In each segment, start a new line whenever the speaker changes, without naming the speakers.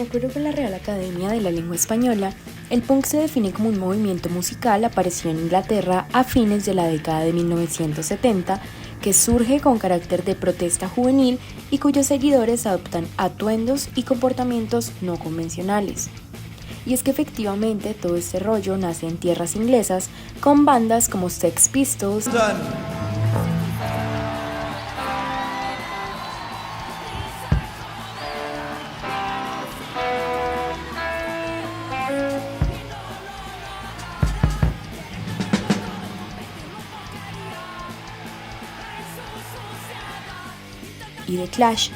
acuerdo con la Real Academia de la Lengua Española, el punk se define como un movimiento musical aparecido en Inglaterra a fines de la década de 1970, que surge con carácter de protesta juvenil y cuyos seguidores adoptan atuendos y comportamientos no convencionales. Y es que efectivamente todo este rollo nace en tierras inglesas con bandas como Sex Pistols, y The Clash.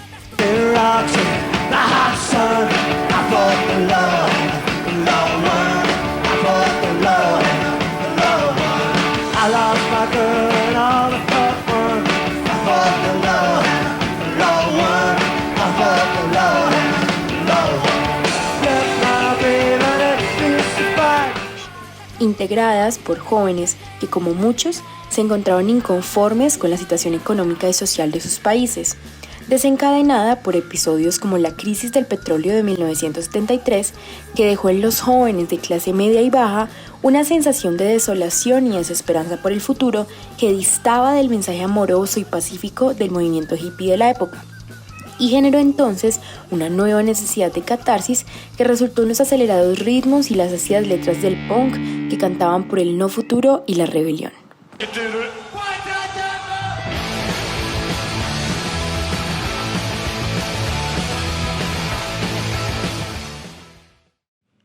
Integradas por jóvenes que, como muchos, se encontraban inconformes con la situación económica y social de sus países, desencadenada por episodios como la crisis del petróleo de 1973, que dejó en los jóvenes de clase media y baja una sensación de desolación y desesperanza por el futuro que distaba del mensaje amoroso y pacífico del movimiento hippie de la época, y generó entonces una nueva necesidad de catarsis que resultó en los acelerados ritmos y las ácidas letras del punk que cantaban por el no futuro y la rebelión.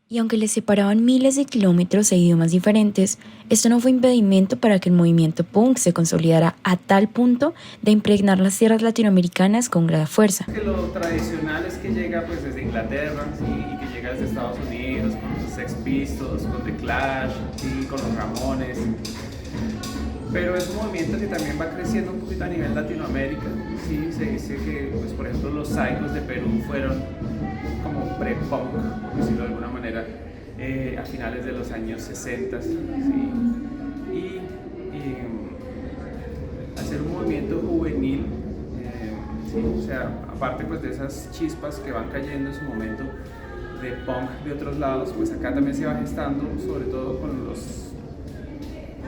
Y aunque les separaban miles de kilómetros e idiomas diferentes, esto no fue impedimento para que el movimiento punk se consolidara a tal punto de impregnar las tierras latinoamericanas con gran fuerza.
Que lo tradicional es que llega pues desde Inglaterra, ¿sí? Y que llega desde Estados Unidos con los Sex Pistols, con The Clash, ¿sí? Con los Ramones. Pero es un movimiento que también va creciendo un poquito a nivel Latinoamérica, ¿sí? Se dice que, pues, por ejemplo, los Psychos de Perú fueron como pre-punk, por decirlo de alguna manera, a finales de los años 60, ¿sí? Y hacer un movimiento juvenil, ¿sí? O sea, aparte pues, de esas chispas que van cayendo en su momento de punk de otros lados, pues acá también se va gestando, sobre todo con los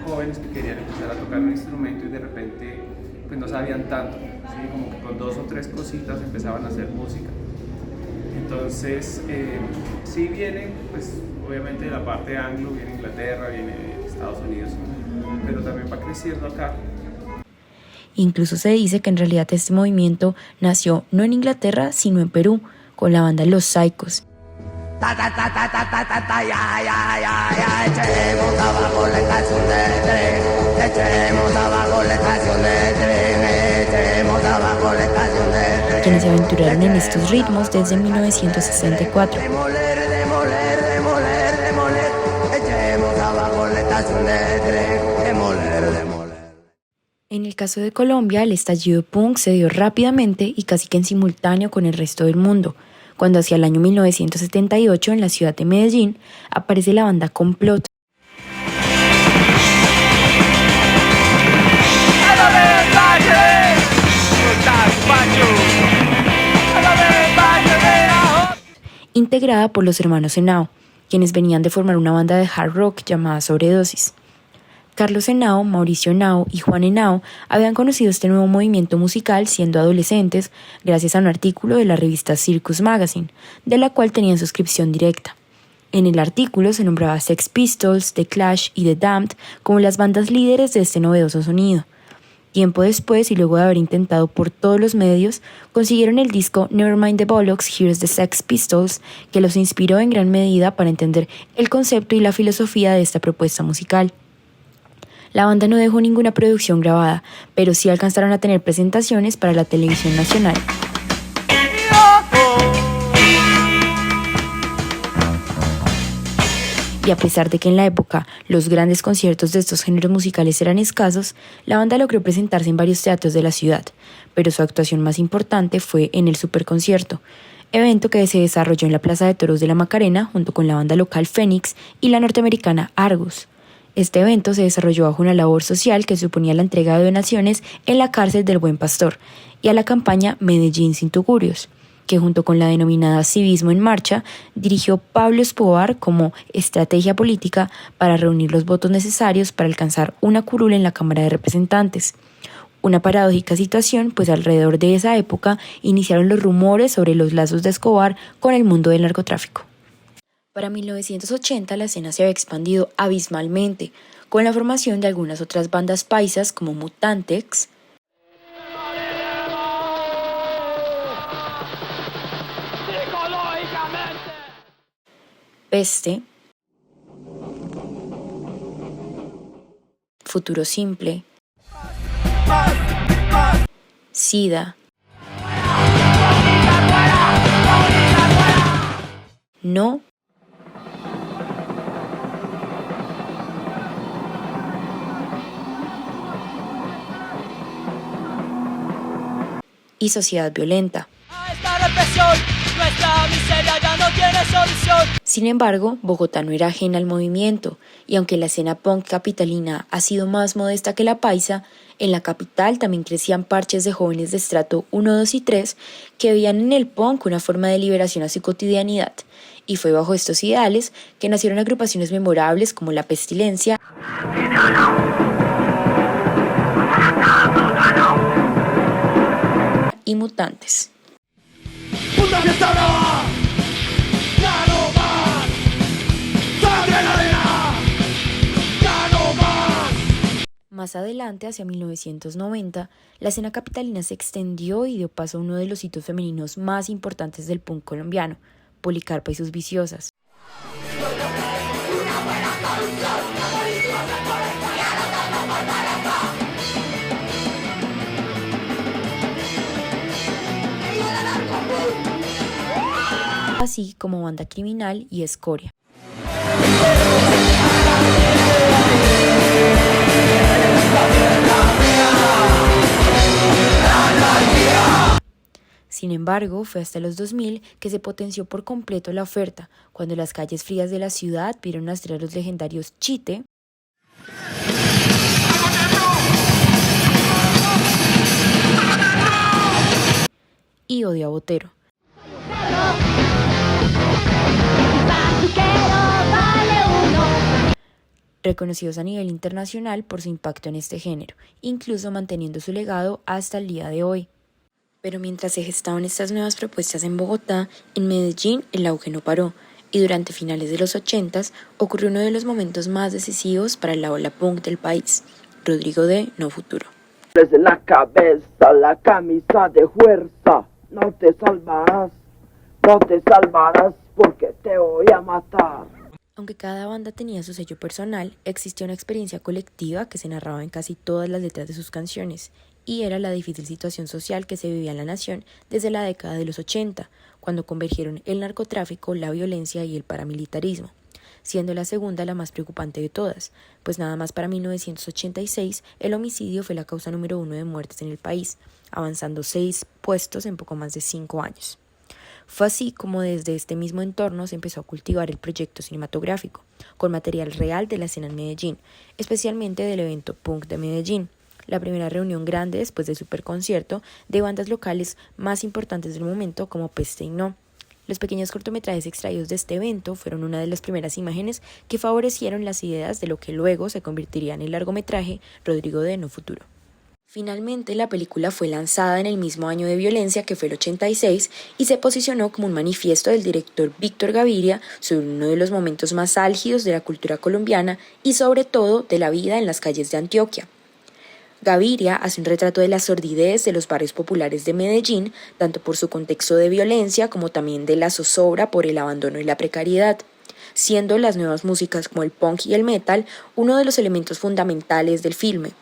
jóvenes que querían empezar a tocar un instrumento y de repente pues no sabían tanto, ¿sí? Como que con 2 o 3 cositas empezaban a hacer música. Entonces, sí viene, pues obviamente de la parte anglo, viene Inglaterra, viene Estados Unidos, pero también va creciendo acá.
Incluso se dice que en realidad este movimiento nació no en Inglaterra, sino en Perú, con la banda Los Psychos.
Echemos abajo la estación de tren, echemos abajo la estación de tren, echemos abajo la estación de tren.
Quienes se aventuraron en estos ritmos desde 1964.
Demoler, echemos abajo la estación de tren, demoler.
En el caso de Colombia, el estallido punk se dio rápidamente y casi que en simultáneo con el resto del mundo, cuando hacia el año 1978 en la ciudad de Medellín aparece la banda Complot. Integrada por los hermanos Henao, quienes venían de formar una banda de hard rock llamada Sobredosis. Carlos Henao, Mauricio Henao y Juan Henao habían conocido este nuevo movimiento musical siendo adolescentes gracias a un artículo de la revista Circus Magazine, de la cual tenían suscripción directa. En el artículo se nombraba a Sex Pistols, The Clash y The Damned como las bandas líderes de este novedoso sonido. Tiempo después, y luego de haber intentado por todos los medios, consiguieron el disco Nevermind the Bollocks, Here's the Sex Pistols, que los inspiró en gran medida para entender el concepto y la filosofía de esta propuesta musical. La banda no dejó ninguna producción grabada, pero sí alcanzaron a tener presentaciones para la televisión nacional. Y a pesar de que en la época los grandes conciertos de estos géneros musicales eran escasos, la banda logró presentarse en varios teatros de la ciudad, pero su actuación más importante fue en el Superconcierto, evento que se desarrolló en la Plaza de Toros de la Macarena junto con la banda local Fénix y la norteamericana Argus. Este evento se desarrolló bajo una labor social que suponía la entrega de donaciones en la cárcel del Buen Pastor y a la campaña Medellín sin tugurios. que junto con la denominada Civismo en Marcha, dirigió Pablo Escobar como estrategia política para reunir los votos necesarios para alcanzar una curul en la Cámara de Representantes. Una paradójica situación, pues alrededor de esa época iniciaron los rumores sobre los lazos de Escobar con el mundo del narcotráfico. Para 1980 la escena se había expandido abismalmente, con la formación de algunas otras bandas paisas como Mutantex, Peste, Futuro Simple, SIDA, No y Sociedad Violenta.
Nuestra miseria ya no tiene solución.
Sin embargo, Bogotá no era ajena al movimiento, y aunque la escena punk capitalina ha sido más modesta que la paisa, en la capital también crecían parches de jóvenes de estrato 1, 2 y 3 que veían en el punk una forma de liberación a su cotidianidad, y fue bajo estos ideales que nacieron agrupaciones memorables como La Pestilencia y Mutantes.
¡Puta fiesta brava! ¡Ya no más! ¡Sangre en la arena! ¡Ya no más!
Más adelante, hacia 1990, la escena capitalina se extendió y dio paso a uno de los hitos femeninos más importantes del punk colombiano, Policarpa y sus Viciosas. Así como Banda Criminal y Escoria. Sin embargo, fue hasta los 2000 que se potenció por completo la oferta, cuando las calles frías de la ciudad vieron nacer a los legendarios Chite y Odio a Botero. Reconocidos a nivel internacional por su impacto en este género, incluso manteniendo su legado hasta el día de hoy. Pero mientras se gestaban estas nuevas propuestas en Bogotá, en Medellín el auge no paró, y durante finales de los 80s ocurrió uno de los momentos más decisivos para la ola punk del país, Rodrigo D. No Futuro.
En la cabeza, la camisa de fuerza, no te salvarás porque te voy a matar.
Aunque cada banda tenía su sello personal, existía una experiencia colectiva que se narraba en casi todas las letras de sus canciones, y era la difícil situación social que se vivía en la nación desde la década de los 80, cuando convergieron el narcotráfico, la violencia y el paramilitarismo, siendo la segunda la más preocupante de todas, pues nada más para 1986 el homicidio fue la causa número 1 de muertes en el país, avanzando 6 puestos en poco más de 5 años. Fue así como desde este mismo entorno se empezó a cultivar el proyecto cinematográfico, con material real de la escena en Medellín, especialmente del evento Punk de Medellín, la primera reunión grande después del superconcierto de bandas locales más importantes del momento como Peste y No. Los pequeños cortometrajes extraídos de este evento fueron una de las primeras imágenes que favorecieron las ideas de lo que luego se convertiría en el largometraje Rodrigo D. No Futuro. Finalmente, la película fue lanzada en el mismo año de violencia que fue el 86 y se posicionó como un manifiesto del director Víctor Gaviria sobre uno de los momentos más álgidos de la cultura colombiana y sobre todo de la vida en las calles de Antioquia. Gaviria hace un retrato de la sordidez de los barrios populares de Medellín, tanto por su contexto de violencia como también de la zozobra por el abandono y la precariedad, siendo las nuevas músicas como el punk y el metal uno de los elementos fundamentales del filme.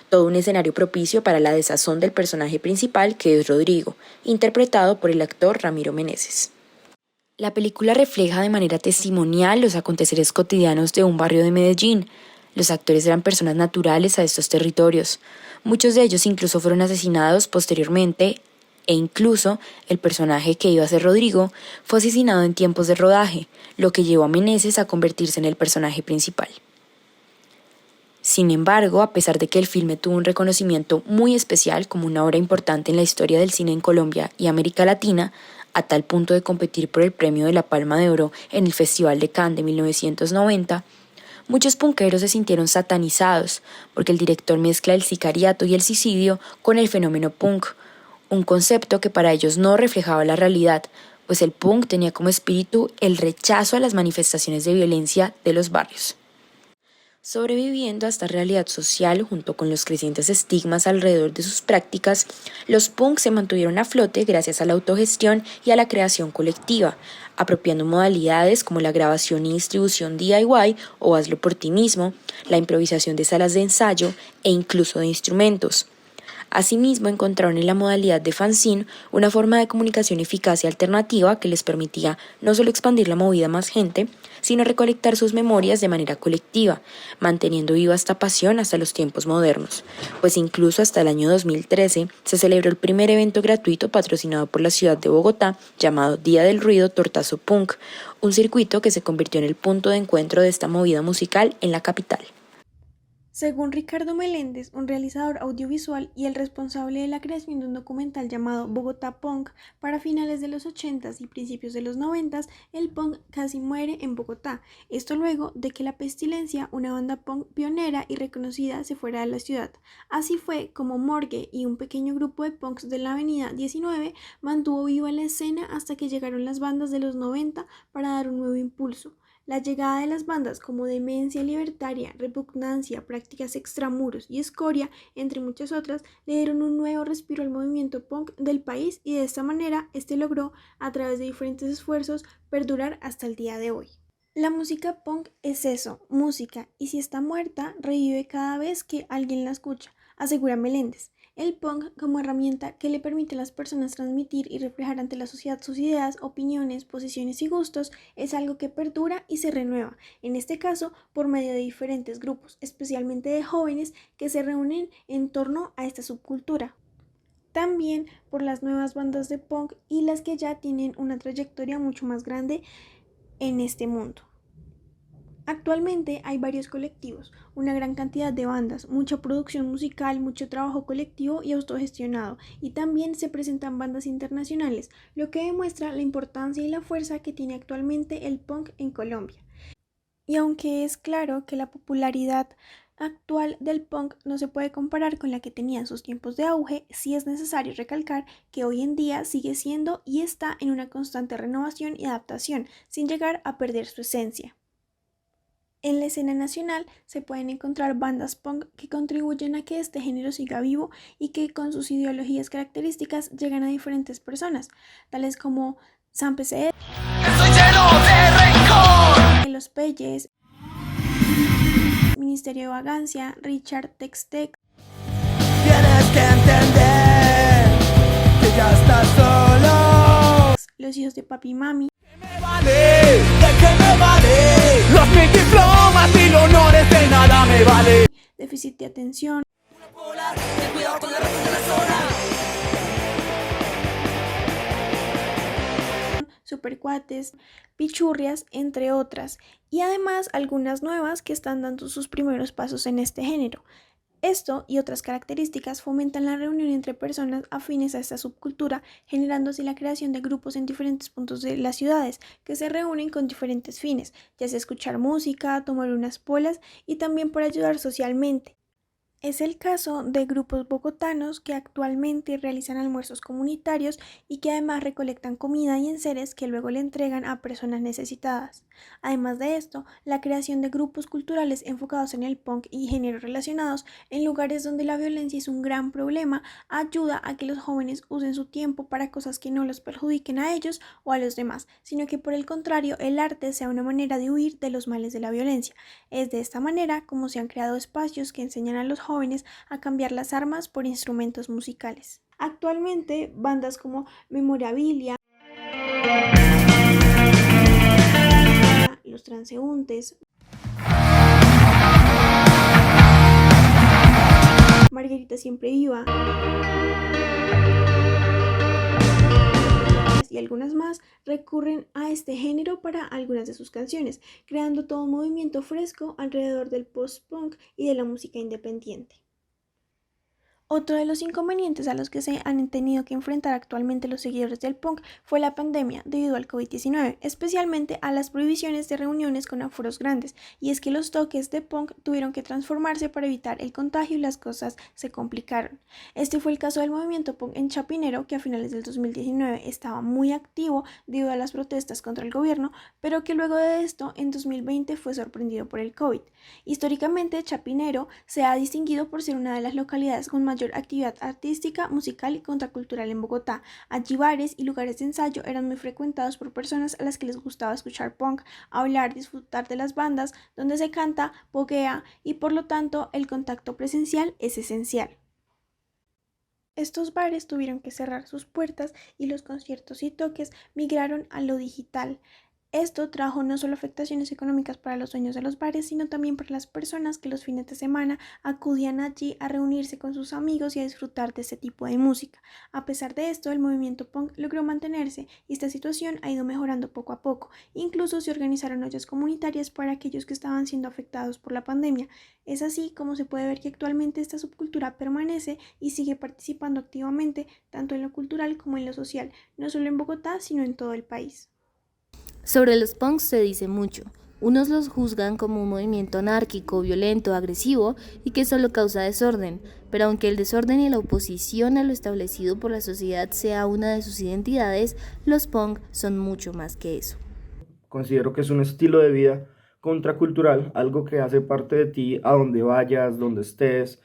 Todo un escenario propicio para la desazón del personaje principal, que es Rodrigo, interpretado por el actor Ramiro Meneses. La película refleja de manera testimonial los aconteceres cotidianos de un barrio de Medellín. Los actores eran personas naturales a estos territorios. Muchos de ellos incluso fueron asesinados posteriormente, e incluso el personaje que iba a ser Rodrigo fue asesinado en tiempos de rodaje, lo que llevó a Meneses a convertirse en el personaje principal. Sin embargo, a pesar de que el filme tuvo un reconocimiento muy especial como una obra importante en la historia del cine en Colombia y América Latina, a tal punto de competir por el premio de la Palma de Oro en el Festival de Cannes de 1990, muchos punkeros se sintieron satanizados porque el director mezcla el sicariato y el suicidio con el fenómeno punk, un concepto que para ellos no reflejaba la realidad, pues el punk tenía como espíritu el rechazo a las manifestaciones de violencia de los barrios. Sobreviviendo a esta realidad social junto con los crecientes estigmas alrededor de sus prácticas, los punks se mantuvieron a flote gracias a la autogestión y a la creación colectiva, apropiando modalidades como la grabación y distribución DIY o hazlo por ti mismo, la improvisación de salas de ensayo e incluso de instrumentos. Asimismo, encontraron en la modalidad de fanzine una forma de comunicación eficaz y alternativa que les permitía no solo expandir la movida a más gente, sino recolectar sus memorias de manera colectiva, manteniendo viva esta pasión hasta los tiempos modernos, pues incluso hasta el año 2013 se celebró el primer evento gratuito patrocinado por la ciudad de Bogotá llamado Día del Ruido Tortazo Punk, un circuito que se convirtió en el punto de encuentro de esta movida musical en la capital.
Según Ricardo Meléndez, un realizador audiovisual y el responsable de la creación de un documental llamado Bogotá Punk, para finales de los 80s y principios de los 90s, el punk casi muere en Bogotá. Esto luego de que La Pestilencia, una banda punk pionera y reconocida, se fuera de la ciudad. Así fue como Morgue y un pequeño grupo de punks de la Avenida 19 mantuvo viva la escena hasta que llegaron las bandas de los 90 para dar un nuevo impulso. La llegada de las bandas como Demencia Libertaria, Repugnancia, Prácticas Extramuros y Escoria, entre muchas otras, le dieron un nuevo respiro al movimiento punk del país y de esta manera este logró, a través de diferentes esfuerzos, perdurar hasta el día de hoy. La música punk es eso, música, y si está muerta, revive cada vez que alguien la escucha, asegura Meléndez. El punk como herramienta que le permite a las personas transmitir y reflejar ante la sociedad sus ideas, opiniones, posiciones y gustos es algo que perdura y se renueva, en este caso por medio de diferentes grupos, especialmente de jóvenes que se reúnen en torno a esta subcultura. También por las nuevas bandas de punk y las que ya tienen una trayectoria mucho más grande en este mundo. Actualmente hay varios colectivos, una gran cantidad de bandas, mucha producción musical, mucho trabajo colectivo y autogestionado, y también se presentan bandas internacionales, lo que demuestra la importancia y la fuerza que tiene actualmente el punk en Colombia. Y aunque es claro que la popularidad actual del punk no se puede comparar con la que tenía en sus tiempos de auge, sí es necesario recalcar que hoy en día sigue siendo y está en una constante renovación y adaptación, sin llegar a perder su esencia. En la escena nacional se pueden encontrar bandas punk que contribuyen a que este género siga vivo y que con sus ideologías características llegan a diferentes personas, tales como Sam PCR,
Estoy lleno de rencor.
Los Peyes, Ministerio de Vagancia, Richard Tex-Tex,
Tienes que entender que ya estás solo.
Los Hijos de Papi y Mami,
Me vale, ¿de qué me vale? Los mil diplomas y los honores de nada me vale.
Déficit de Atención,
Polar, ten cuidado con la razón de la zona.
Supercuates, Pichurrias, entre otras, y además algunas nuevas que están dando sus primeros pasos en este género. Esto y otras características fomentan la reunión entre personas afines a esta subcultura, generando así la creación de grupos en diferentes puntos de las ciudades que se reúnen con diferentes fines, ya sea escuchar música, tomar unas polas y también por ayudar socialmente. Es el caso de grupos bogotanos que actualmente realizan almuerzos comunitarios y que además recolectan comida y enseres que luego le entregan a personas necesitadas. Además de esto, la creación de grupos culturales enfocados en el punk y géneros relacionados en lugares donde la violencia es un gran problema ayuda a que los jóvenes usen su tiempo para cosas que no los perjudiquen a ellos o a los demás, sino que por el contrario el arte sea una manera de huir de los males de la violencia. Es de esta manera como se han creado espacios que enseñan a los jóvenes a cambiar las armas por instrumentos musicales. Actualmente, bandas como Memorabilia, Los Transeúntes, Margarita Siempre Viva y algunas más recurren a este género para algunas de sus canciones, creando todo un movimiento fresco alrededor del post-punk y de la música independiente. Otro de los inconvenientes a los que se han tenido que enfrentar actualmente los seguidores del punk fue la pandemia debido al COVID-19, especialmente a las prohibiciones de reuniones con aforos grandes, y es que los toques de punk tuvieron que transformarse para evitar el contagio y las cosas se complicaron. Este fue el caso del movimiento punk en Chapinero, que a finales del 2019 estaba muy activo debido a las protestas contra el gobierno, pero que luego de esto en 2020 fue sorprendido por el COVID. Históricamente, Chapinero se ha distinguido por ser una de las localidades con mayor actividad artística, musical y contracultural en Bogotá. Allí bares y lugares de ensayo eran muy frecuentados por personas a las que les gustaba escuchar punk, hablar, disfrutar de las bandas, donde se canta, poguea y por lo tanto el contacto presencial es esencial. Estos bares tuvieron que cerrar sus puertas y los conciertos y toques migraron a lo digital. Esto trajo no solo afectaciones económicas para los dueños de los bares, sino también para las personas que los fines de semana acudían allí a reunirse con sus amigos y a disfrutar de este tipo de música. A pesar de esto, el movimiento punk logró mantenerse y esta situación ha ido mejorando poco a poco. Incluso se organizaron ollas comunitarias para aquellos que estaban siendo afectados por la pandemia. Es así como se puede ver que actualmente esta subcultura permanece y sigue participando activamente tanto en lo cultural como en lo social, no solo en Bogotá, sino en todo el país.
Sobre los punks se dice mucho. Unos los juzgan como un movimiento anárquico, violento, agresivo y que solo causa desorden, pero aunque el desorden y la oposición a lo establecido por la sociedad sea una de sus identidades, los punk son mucho más que eso.
Considero que es un estilo de vida contracultural, algo que hace parte de ti a donde vayas, donde estés,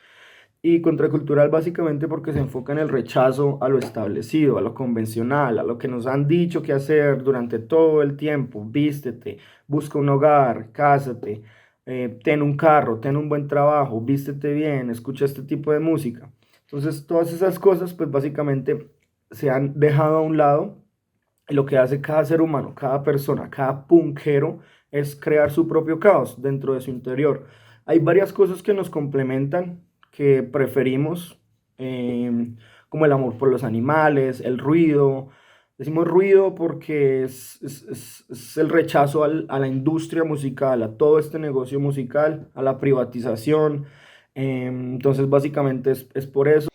y contracultural básicamente porque se enfoca en el rechazo a lo establecido, a lo convencional, a lo que nos han dicho que hacer durante todo el tiempo. Vístete, busca un hogar, cásate, ten un carro, ten un buen trabajo, vístete bien, escucha este tipo de música. Entonces todas esas cosas pues básicamente se han dejado a un lado. Lo que hace cada ser humano, cada persona, cada punkero es crear su propio caos dentro de su interior. Hay varias cosas que nos complementan, que preferimos, como el amor por los animales, el ruido. Decimos ruido porque es el rechazo a la industria musical, a todo este negocio musical, a la privatización. Entonces básicamente es por eso.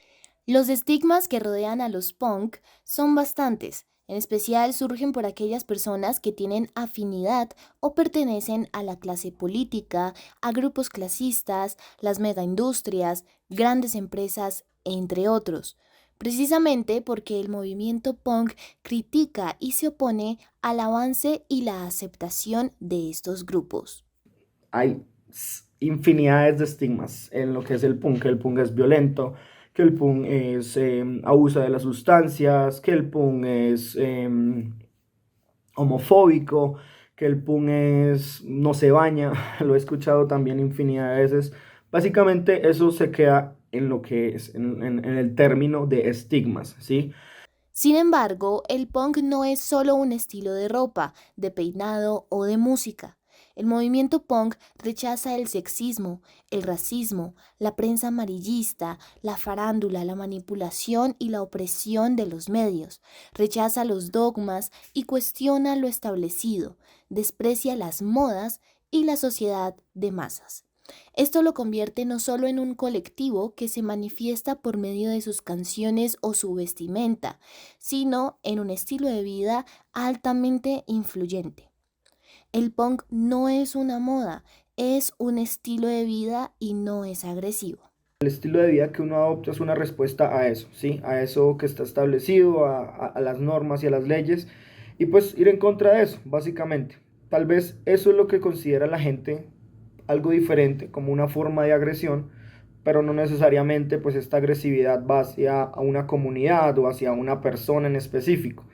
Los estigmas que rodean a los punk son bastantes. En especial surgen por aquellas personas que tienen afinidad o pertenecen a la clase política, a grupos clasistas, las megaindustrias, grandes empresas, entre otros. Precisamente porque el movimiento punk critica y se opone al avance y la aceptación de estos grupos.
Hay infinidades de estigmas en lo que es el punk. El punk es violento, que el punk abusa de las sustancias, que el punk es homofóbico, que el punk no se baña. Lo he escuchado también infinidad de veces. Básicamente eso se queda en lo que es, en el término de estigmas, ¿sí?
Sin embargo, el punk no es solo un estilo de ropa, de peinado o de música. El movimiento punk rechaza el sexismo, el racismo, la prensa amarillista, la farándula, la manipulación y la opresión de los medios. Rechaza los dogmas y cuestiona lo establecido. Desprecia las modas y la sociedad de masas. Esto lo convierte no solo en un colectivo que se manifiesta por medio de sus canciones o su vestimenta, sino en un estilo de vida altamente influyente. El punk no es una moda, es un estilo de vida y no es agresivo.
El estilo de vida que uno adopta es una respuesta a eso, ¿sí? A eso que está establecido, a las normas y a las leyes, y pues ir en contra de eso, básicamente. Tal vez eso es lo que considera la gente algo diferente, como una forma de agresión, pero no necesariamente pues esta agresividad va hacia una comunidad o hacia una persona en específico.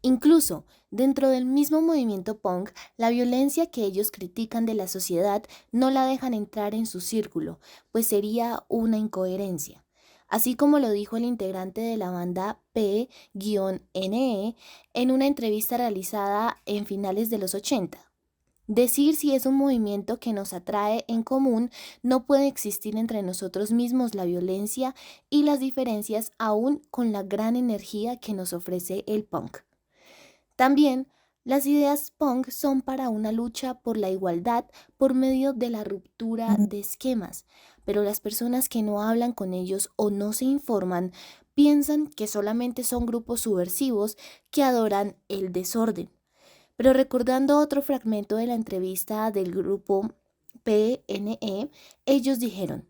Incluso, dentro del mismo movimiento punk, la violencia que ellos critican de la sociedad no la dejan entrar en su círculo, pues sería una incoherencia. Así como lo dijo el integrante de la banda P-NE en una entrevista realizada en finales de los 80. Decir si es un movimiento que nos atrae en común, no puede existir entre nosotros mismos la violencia y las diferencias aún con la gran energía que nos ofrece el punk. También Las ideas punk son para una lucha por la igualdad por medio de la ruptura de esquemas, pero las personas que no hablan con ellos o no se informan piensan que solamente son grupos subversivos que adoran el desorden. Pero recordando otro fragmento de la entrevista del grupo PNE, ellos dijeron: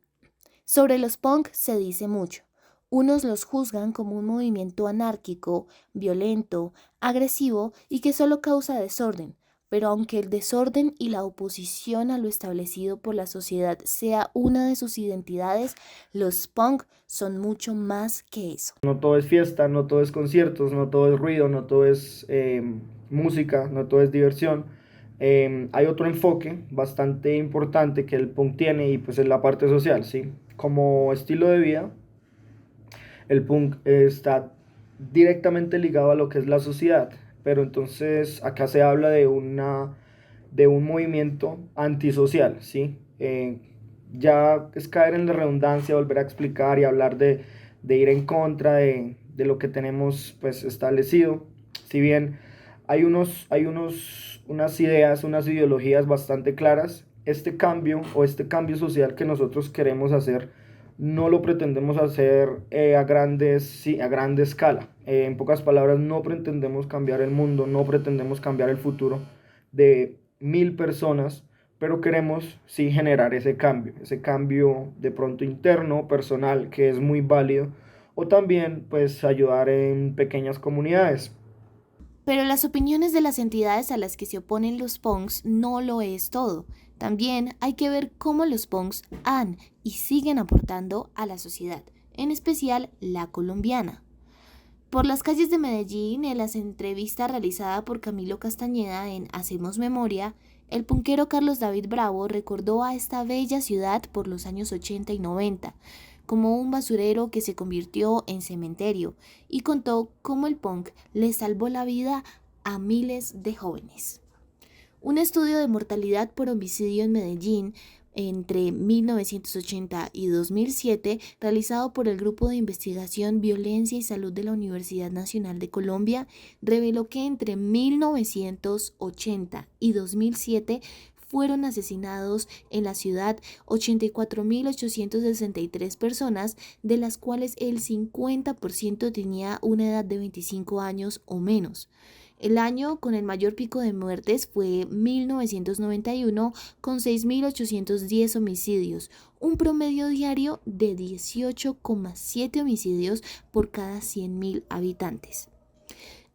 sobre los punk se dice mucho. Unos los juzgan como un movimiento anárquico, violento, agresivo y que solo causa desorden. Pero aunque el desorden y la oposición a lo establecido por la sociedad sea una de sus identidades, los punk son mucho más que eso.
No todo es fiesta, no todo es conciertos, no todo es ruido, no todo es música, no todo es diversión. Hay otro enfoque bastante importante que el punk tiene y pues es la parte social, ¿sí? Como estilo de vida, el punk está directamente ligado a lo que es la sociedad, pero entonces acá se habla de un movimiento antisocial, ¿sí? Ya es caer en la redundancia, volver a explicar y hablar de ir en contra de lo que tenemos pues establecido. Si bien unas ideas, unas ideologías bastante claras, este cambio o este cambio social que nosotros queremos hacer no lo pretendemos hacer sí, a grande escala. En pocas palabras, no pretendemos cambiar el mundo, no pretendemos cambiar el futuro de 1000 personas, pero queremos sí generar ese cambio de pronto interno, personal, que es muy válido, o también pues ayudar en pequeñas comunidades.
Pero las opiniones de las entidades a las que se oponen los punks no lo es todo. También hay que ver cómo los punks han y siguen aportando a la sociedad, en especial la colombiana. Por las calles de Medellín, en las entrevistas realizadas por Camilo Castañeda en Hacemos Memoria, el punkero Carlos David Bravo recordó a esta bella ciudad por los años 80 y 90 como un basurero que se convirtió en cementerio y contó cómo el punk le salvó la vida a miles de jóvenes. Un estudio de mortalidad por homicidio en Medellín entre 1980 y 2007, realizado por el Grupo de Investigación Violencia y Salud de la Universidad Nacional de Colombia, reveló que entre 1980 y 2007 fueron asesinados en la ciudad 84.863 personas, de las cuales el 50% tenía una edad de 25 años o menos. El año con el mayor pico de muertes fue 1991, con 6.810 homicidios, un promedio diario de 18,7 homicidios por cada 100.000 habitantes.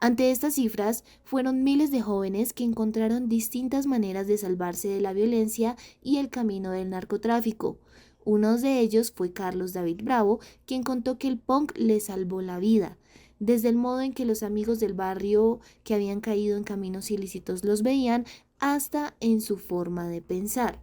Ante estas cifras, fueron miles de jóvenes que encontraron distintas maneras de salvarse de la violencia y el camino del narcotráfico. Uno de ellos fue Carlos David Bravo, quien contó que el punk le salvó la vida, desde el modo en que los amigos del barrio que habían caído en caminos ilícitos los veían, hasta en su forma de pensar.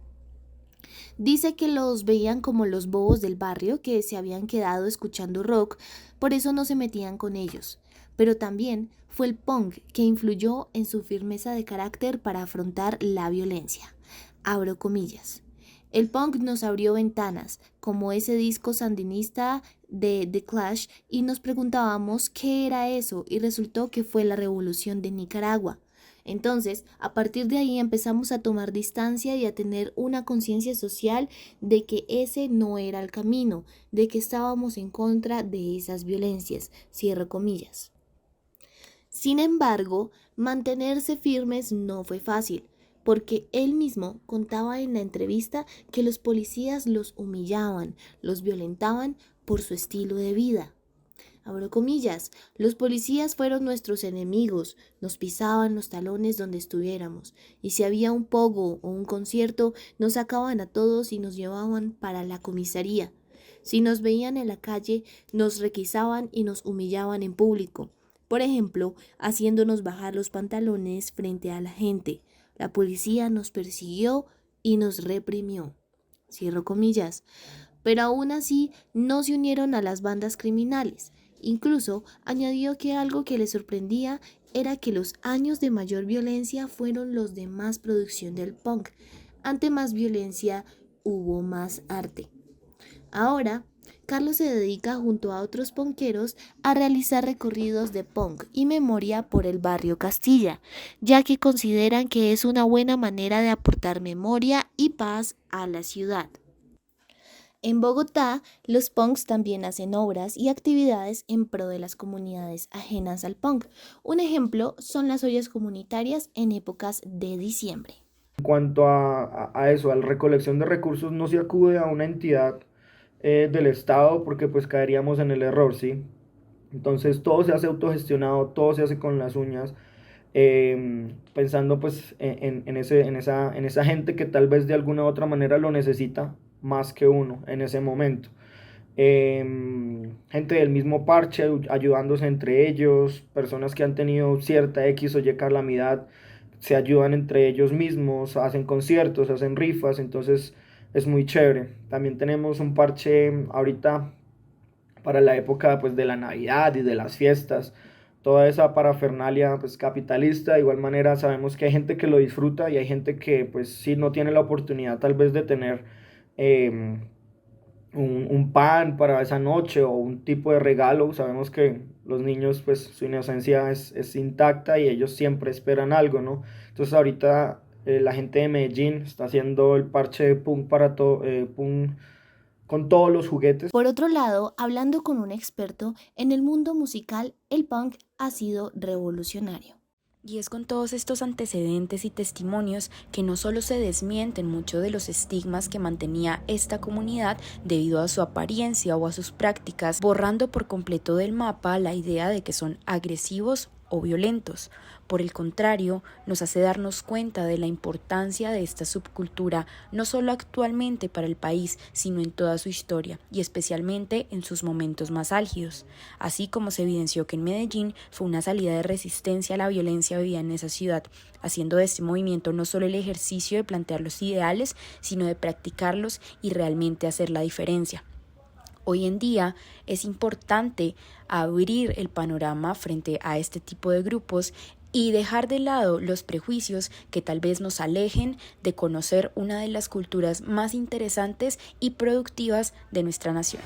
Dice que los veían como los bobos del barrio que se habían quedado escuchando rock, por eso no se metían con ellos. Pero también fue el punk que influyó en su firmeza de carácter para afrontar la violencia. Abro comillas. El punk nos abrió ventanas, como ese disco sandinista de The Clash, y nos preguntábamos qué era eso, y resultó que fue la revolución de Nicaragua. Entonces, a partir de ahí empezamos a tomar distancia y a tener una conciencia social de que ese no era el camino, de que estábamos en contra de esas violencias. Cierro comillas. Sin embargo, mantenerse firmes no fue fácil, porque él mismo contaba en la entrevista que los policías los humillaban, los violentaban por su estilo de vida. Abro comillas, los policías fueron nuestros enemigos, nos pisaban los talones donde estuviéramos, y si había un pogo o un concierto, nos sacaban a todos y nos llevaban para la comisaría. Si nos veían en la calle, nos requisaban y nos humillaban en público. Por ejemplo, haciéndonos bajar los pantalones frente a la gente. La policía nos persiguió y nos reprimió. Cierro comillas. Pero aún así no se unieron a las bandas criminales. Incluso añadió que algo que le sorprendía era que los años de mayor violencia fueron los de más producción del punk. Ante más violencia hubo más arte. Ahora, Carlos se dedica junto a otros punkeros a realizar recorridos de punk y memoria por el barrio Castilla, ya que consideran que es una buena manera de aportar memoria y paz a la ciudad. En Bogotá, los punks también hacen obras y actividades en pro de las comunidades ajenas al punk. Un ejemplo son las ollas comunitarias en épocas de diciembre.
En cuanto a eso, a la recolección de recursos, no se acude a una entidad del Estado porque pues caeríamos en el error, ¿sí? Entonces todo se hace autogestionado, todo se hace con las uñas, pensando pues en esa gente que tal vez de alguna u otra manera lo necesita más que uno en ese momento. Gente del mismo parche ayudándose entre ellos, personas que han tenido cierta X o Y calamidad, se ayudan entre ellos mismos, hacen conciertos, hacen rifas, entonces es muy chévere. También tenemos un parche ahorita para la época pues de la Navidad y de las fiestas, toda esa parafernalia pues capitalista. De igual manera sabemos que hay gente que lo disfruta y hay gente que pues sí no tiene la oportunidad tal vez de tener un pan para esa noche o un tipo de regalo. Sabemos que los niños pues su inocencia es intacta y ellos siempre esperan algo, ¿no? Entonces ahorita la gente de Medellín está haciendo el parche de punk para punk con todos los juguetes.
Por otro lado, hablando con un experto en el mundo musical, el punk ha sido revolucionario.
Y es con todos estos antecedentes y testimonios que no solo se desmienten muchos de los estigmas que mantenía esta comunidad debido a su apariencia o a sus prácticas, borrando por completo del mapa la idea de que son agresivos o violentos. Por el contrario, nos hace darnos cuenta de la importancia de esta subcultura, no solo actualmente para el país, sino en toda su historia, y especialmente en sus momentos más álgidos. Así como se evidenció que en Medellín fue una salida de resistencia a la violencia vivida en esa ciudad, haciendo de este movimiento no solo el ejercicio de plantear los ideales, sino de practicarlos y realmente hacer la diferencia. Hoy en día es importante abrir el panorama frente a este tipo de grupos y dejar de lado los prejuicios que tal vez nos alejen de conocer una de las culturas más interesantes y productivas de nuestra nación.